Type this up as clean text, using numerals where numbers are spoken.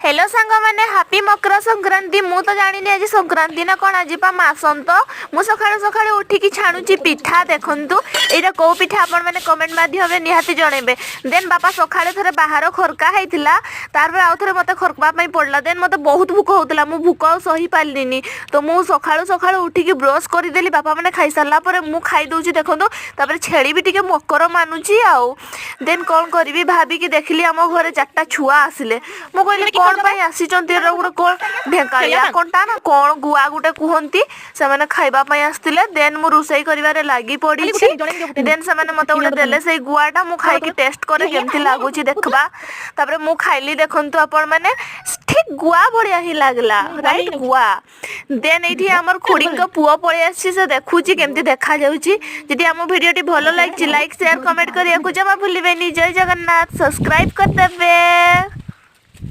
Hello सांग मैंने happy Makar Sankranti मु तो जानी आज संक्रांति ना कौन आज मासंत मु सका सका उठिकी छाणुची पिठा देखु यहाँ कौ पिठा आपण मैंने कमेंट माध्यम निहाती जनइबे। देन बापा सका थे बाहर खरका होता तार आउ थे मत खरकवाई पड़ा। देन मत बहुत भूक होता मु भूक सही पारे तो मु सका सका उठिकी ब्रश करदेली बापा मैंने खाई सारा मुझे खाई दूसरी देखो तापर छेली भी टे मकर मानुची आउ। देन कौन करी भाविकी देखिली आम घर 4टा छुआ आसिले मु कहली कौन आसीचंती गोटे कौन ढेकालिया कंटा ना कौन गुआ गुटे कहती से खाइबा आसते। देन मु रोसई कर लगी पड़ी देन से मत गोटे देले से गुआटा मु खाई टेस्ट करे केमती लगुच देखबा तापर मु खाइली देखंतु आपण माने ठीक गुआ बढ़िया ही लागला राइट गुआ। देन ये आमर खुड़ी पुओ पलि आसी से देखुची केमती देखा जाउची। जदि आम वीडियोटी भलो लाइक शेयर कमेंट करिया को जमा भूलिबेनी। जय जगन्नाथ सब्सक्राइब कर देबे।